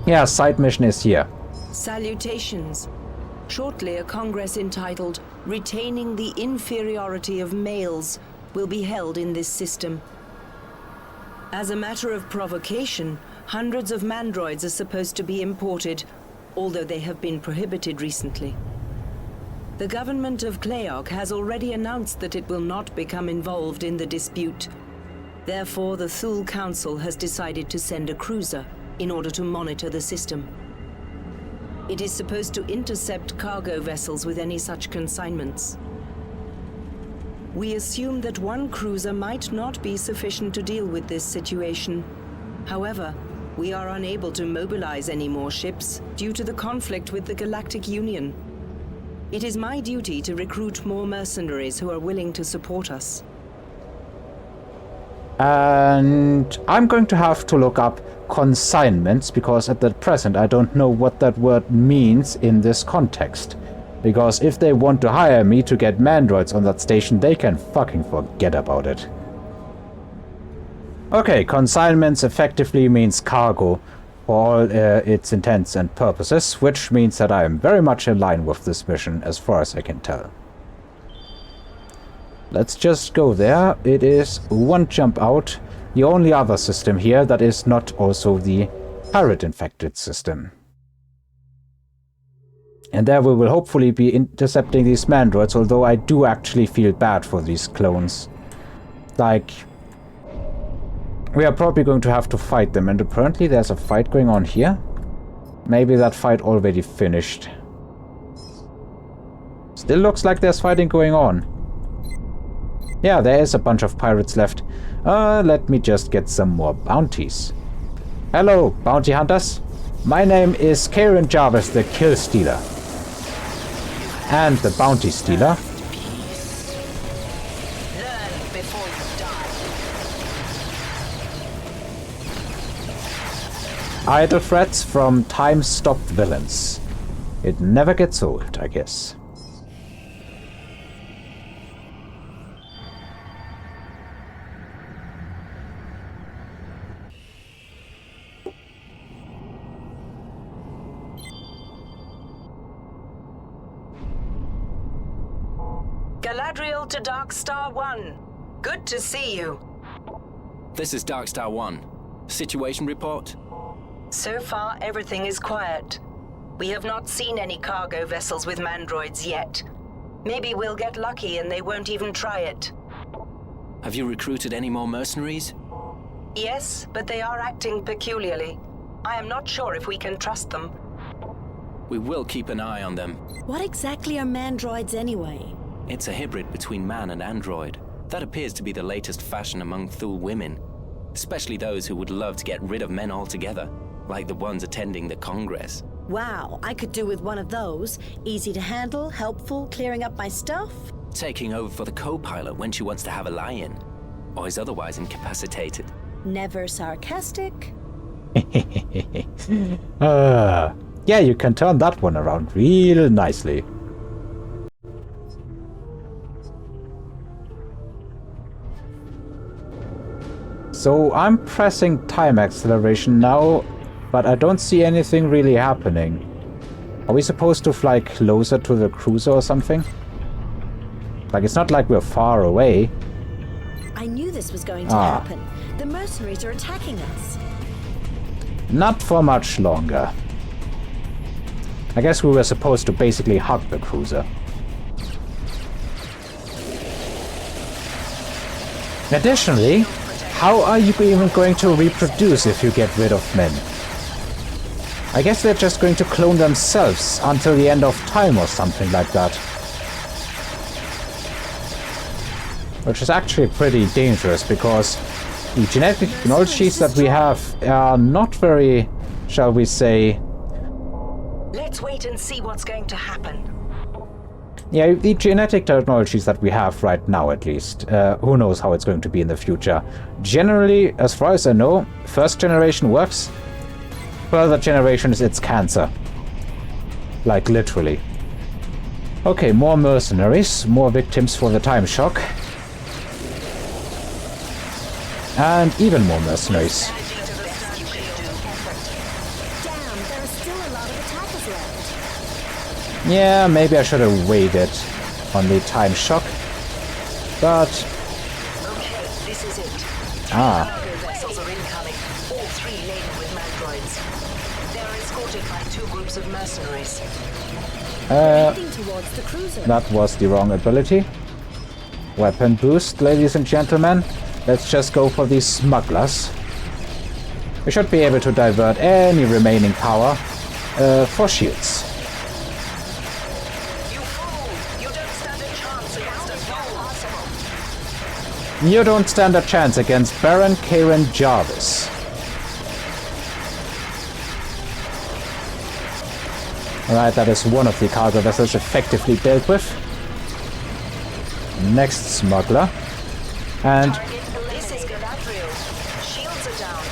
Yeah, side mission is here. Salutations. Shortly, a congress entitled Retaining the Inferiority of Males will be held in this system. As a matter of provocation, hundreds of mandroids are supposed to be imported, although they have been prohibited recently. The government of Kleog has already announced that it will not become involved in the dispute. Therefore, the Thule Council has decided to send a cruiser in order to monitor the system. It is supposed to intercept cargo vessels with any such consignments. We assume that one cruiser might not be sufficient to deal with this situation. However, we are unable to mobilize any more ships due to the conflict with the Galactic Union. It is my duty to recruit more mercenaries who are willing to support us. And I'm going to have to look up consignments, because at the present I don't know what that word means in this context. Because if they want to hire me to get mandroids on that station, they can fucking forget about it. Okay, consignments effectively means cargo for all its intents and purposes, which means that I am very much in line with this mission as far as I can tell. Let's just go there. It is one jump out. The only other system here that is not also the pirate-infected system. And there we will hopefully be intercepting these mandroids, although I do actually feel bad for these clones. Like, we are probably going to have to fight them, and apparently there's a fight going on here. Maybe that fight already finished. Still looks like there's fighting going on. Yeah, there is a bunch of pirates left. Let me just get some more bounties. Hello, bounty hunters. My name is Karen Jarvis, the Kill Stealer. And the Bounty Stealer. Idle threats from time-stopped villains. It never gets old, I guess. Galadriel to Darkstar 1. Good to see you. This is Darkstar 1. Situation report? So far, everything is quiet. We have not seen any cargo vessels with mandroids yet. Maybe we'll get lucky and they won't even try it. Have you recruited any more mercenaries? Yes, but they are acting peculiarly. I am not sure if we can trust them. We will keep an eye on them. What exactly are mandroids anyway? It's a hybrid between man and android. That appears to be the latest fashion among Thule women. Especially those who would love to get rid of men altogether, like the ones attending the Congress. Wow, I could do with one of those. Easy to handle, helpful, clearing up my stuff. Taking over for the co-pilot when she wants to have a lie-in, or is otherwise incapacitated. Never sarcastic. Yeah, you can turn that one around real nicely. So I'm pressing time acceleration now, but I don't see anything really happening. Are we supposed to fly closer to the cruiser or something? Like, it's not like we're far away. I knew this was going to happen. The mercenaries are attacking us. Not for much longer. I guess we were supposed to basically hug the cruiser. Additionally, how are you even going to reproduce if you get rid of men? I guess they're just going to clone themselves until the end of time or something like that. Which is actually pretty dangerous, because the genetic technologies that we have are not very, shall we say... Let's wait and see what's going to happen. Yeah, the genetic technologies that we have right now, at least. Who knows how it's going to be in the future. Generally, as far as I know, first generation works. Further generations, it's cancer. Like, literally. Okay, more mercenaries. More victims for the time shock. And even more mercenaries. Down. there are still a lot of attackers left. Yeah, maybe I should have waited on the time shock. But... Okay, this is it. Ah. Cargo vessels are incoming, all 3 laden with mandroids. They are escorted by 2 groups of mercenaries. Heading towards the cruiser. That was the wrong ability. Weapon boost, ladies and gentlemen. Let's just go for these smugglers. We should be able to divert any remaining power for shields. You fool! You don't stand a chance against a foul arsenal. You don't stand a chance against Baron Karen Jarvis. Alright, that is one of the cargo vessels effectively dealt with. Next smuggler. And This is Galadriel. Shields are down.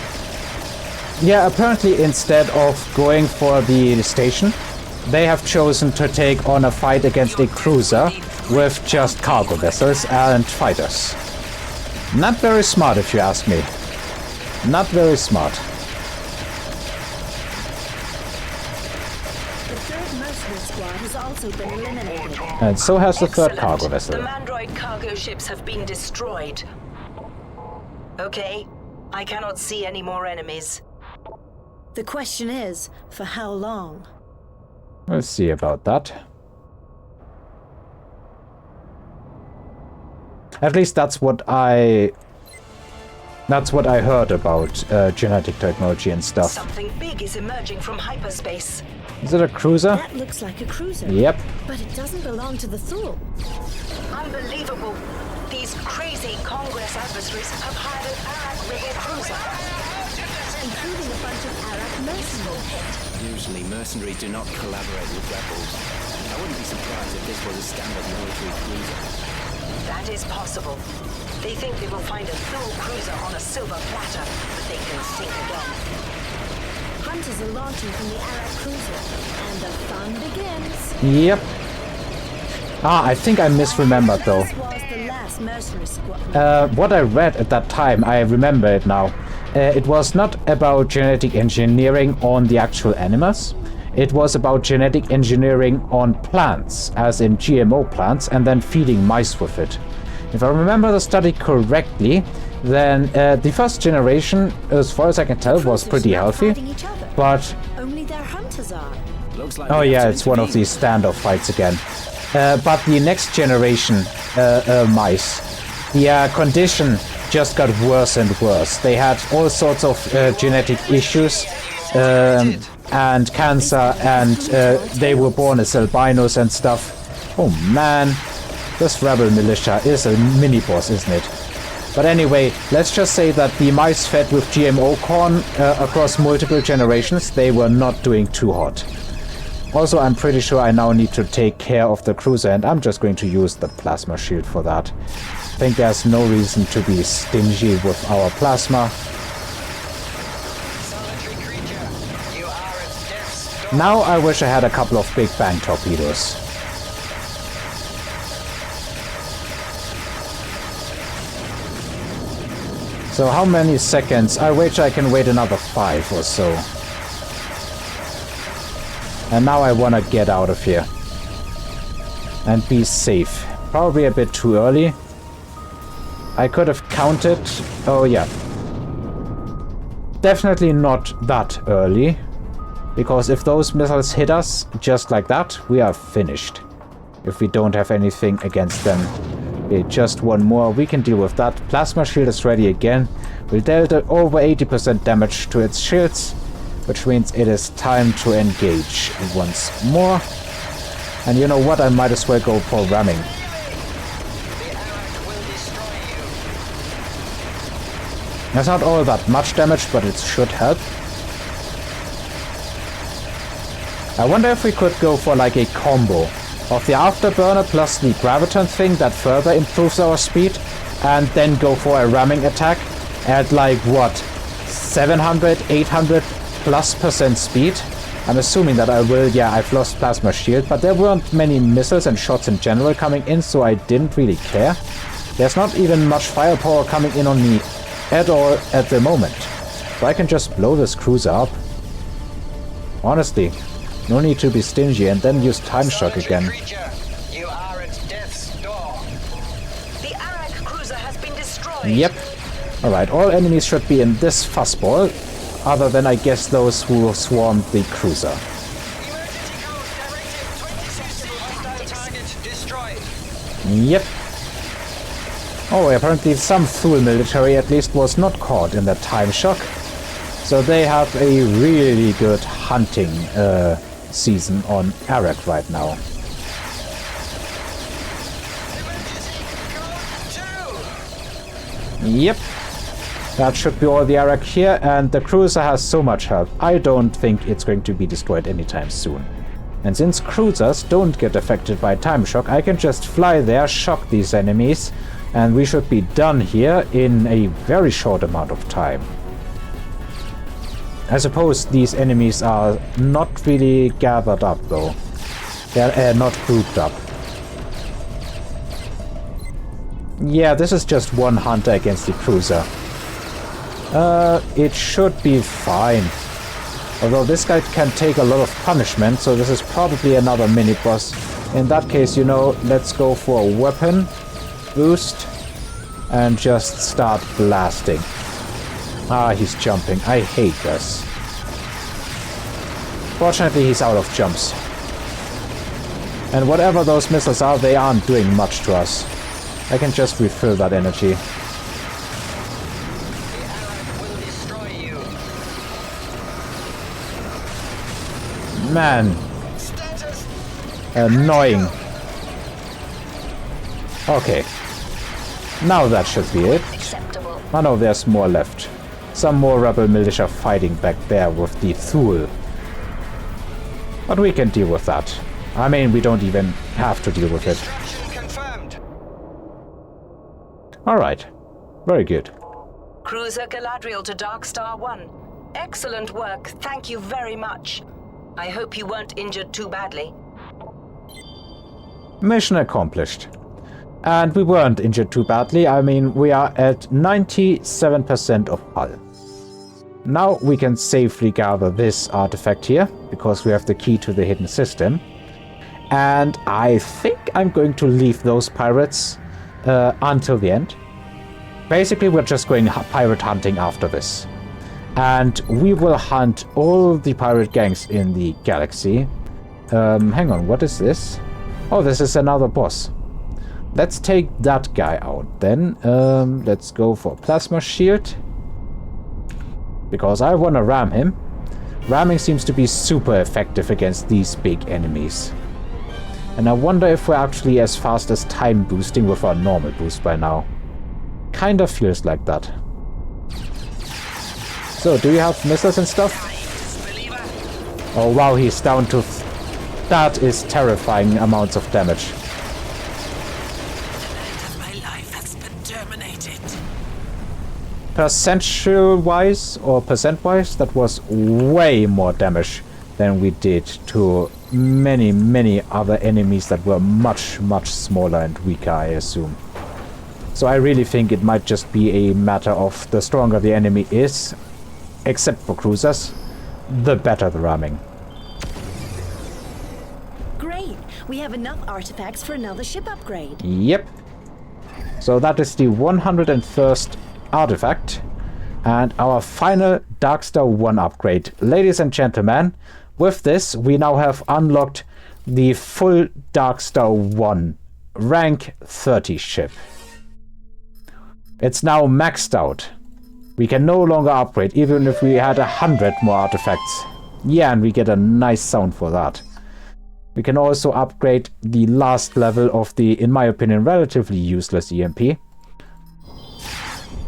yeah, apparently instead of going for the station, they have chosen to take on a fight against a cruiser with just cargo vessels and fighters. Not very smart, if you ask me. Not very smart. The third mercenary squad has also been eliminated. And so has the third Excellent. cargo The vessel. mandroid cargo ships have been destroyed. Okay, I cannot see any more enemies. The question is, for how long? We'll see about that. At least that's what I heard about genetic technology and stuff. Something big is emerging from hyperspace. Is it a cruiser? That looks like a cruiser. Yep. But it doesn't belong to the Thule. Unbelievable. These crazy Congress adversaries have hired an Arab rebel cruiser. Including a bunch of Arab mercenaries. Usually, mercenaries do not collaborate with rebels. I wouldn't be surprised if this was a standard military cruiser. That is possible. They think they will find a full cruiser on a silver platter, but they can sink again. Hunters are launching from the Arab cruiser, and the fun begins. Yep. Ah, I think I misremembered though. This was the last mercenary squad. What I read at that time, I remember it now. It was not about genetic engineering on the actual animals. It was about genetic engineering on plants, as in GMO plants, and then feeding mice with it. If I remember the study correctly, then the first generation, as far as I can tell, was pretty healthy. Fighting each other. But, Only their hunters are. Looks like oh we have yeah, to it's one of intervene. these standoff fights again. But the next generation mice, the condition just got worse and worse. They had all sorts of genetic issues and cancer, and they were born as albinos and stuff. Oh man, this rebel militia is a mini-boss, isn't it? But anyway, let's just say that the mice fed with GMO corn across multiple generations, they were not doing too hot. Also, I'm pretty sure I now need to take care of the cruiser, and I'm just going to use the plasma shield for that. I think there's no reason to be stingy with our plasma. Now I wish I had a couple of big bang torpedoes. So how many seconds? I wish I can wait another 5 or so. And now I want to get out of here. And be safe. Probably a bit too early. I could have counted. Oh yeah. Definitely not that early. Because if those missiles hit us just like that, we are finished. If we don't have anything against them. Okay, just one more. We can deal with that. Plasma shield is ready again. We'll deal over 80% damage to its shields, which means it is time to engage once more. And you know what? I might as well go for ramming. That's not all that much damage, but it should help. I wonder if we could go for like a combo of the afterburner plus the graviton thing that further improves our speed, and then go for a ramming attack at like what, 700, 800 plus % speed. I'm assuming that I will. Yeah, I've lost plasma shield, but there weren't many missiles and shots in general coming in, so I didn't really care. There's not even much firepower coming in on me at all at the moment. So I can just blow this cruiser up. Honestly, no need to be stingy and then use time shock again. You are at death's door. The Arak cruiser has been destroyed. Yep. Alright, all enemies should be in this fuzzball, other than I guess those who swarmed the cruiser. Emergency code directive 26. Hostile target destroyed. Yep. Oh, apparently some Thule military at least was not caught in that time shock. So they have a really good hunting season on Arak right now. Yep. That should be all the Arak here, and the cruiser has so much health. I don't think it's going to be destroyed anytime soon. And since cruisers don't get affected by time shock, I can just fly there, shock these enemies, and we should be done here in a very short amount of time. I suppose these enemies are not really gathered up though. They're not grouped up. Yeah, this is just one hunter against the cruiser. It should be fine. Although this guy can take a lot of punishment, so this is probably another mini-boss. In that case, you know, let's go for a weapon boost and just start blasting. Ah, he's jumping. I hate this. Fortunately, he's out of jumps. And whatever those missiles are, they aren't doing much to us. I can just refill that energy. The Arak will destroy you. Man, Status annoying. Okay. Now that should be it. Acceptable. I know there's more left. Some more rebel militia fighting back there with the Thule. But we can deal with that. I mean, we don't even have to deal with it. destruction confirmed. Alright. Very good. Cruiser Galadriel to Darkstar 1. Excellent work. Thank you very much. I hope you weren't injured too badly. Mission accomplished. And we weren't injured too badly. I mean, we are at 97% of hull. Now we can safely gather this artifact here, because we have the key to the hidden system. And I think I'm going to leave those pirates until the end. Basically, we're just going pirate hunting after this. And we will hunt all the pirate gangs in the galaxy. Hang on, what is this? Oh, this is another boss. Let's take that guy out then. Let's go for plasma shield. Because I want to ram him. Ramming seems to be super effective against these big enemies. And I wonder if we're actually as fast as time boosting with our normal boost by now. Kinda feels like that. So, do you have missiles and stuff? Oh wow, he's down to... That is terrifying amounts of damage. My life has been terminated. Percentual-wise, or percent-wise, that was way more damage than we did to many other enemies that were much smaller and weaker, I assume. So I really think it might just be a matter of the stronger the enemy is, except for cruisers, the better the ramming. Great. We have enough artifacts for another ship upgrade. Yep. So that is the 101st artifact and our final Darkstar 1 upgrade. Ladies and gentlemen, with this we now have unlocked the full Darkstar 1 rank 30 ship. It's now maxed out. We can no longer upgrade even if we had 100 more artifacts. Yeah, and we get a nice sound for that. We can also upgrade the last level of the, in my opinion, relatively useless EMP.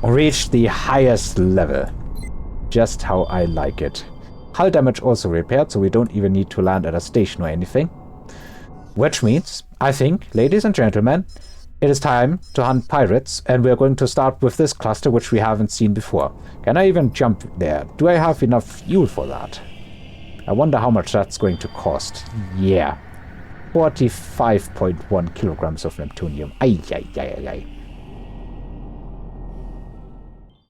Reach the highest level. Just how I like it. Hull damage also repaired, so we don't even need to land at a station or anything. Which means, I think, ladies and gentlemen, it is time to hunt pirates, and we're going to start with this cluster, which we haven't seen before. Can I even jump there? Do I have enough fuel for that? I wonder how much that's going to cost. Yeah. 45.1 kilograms of Neptunium. Ay.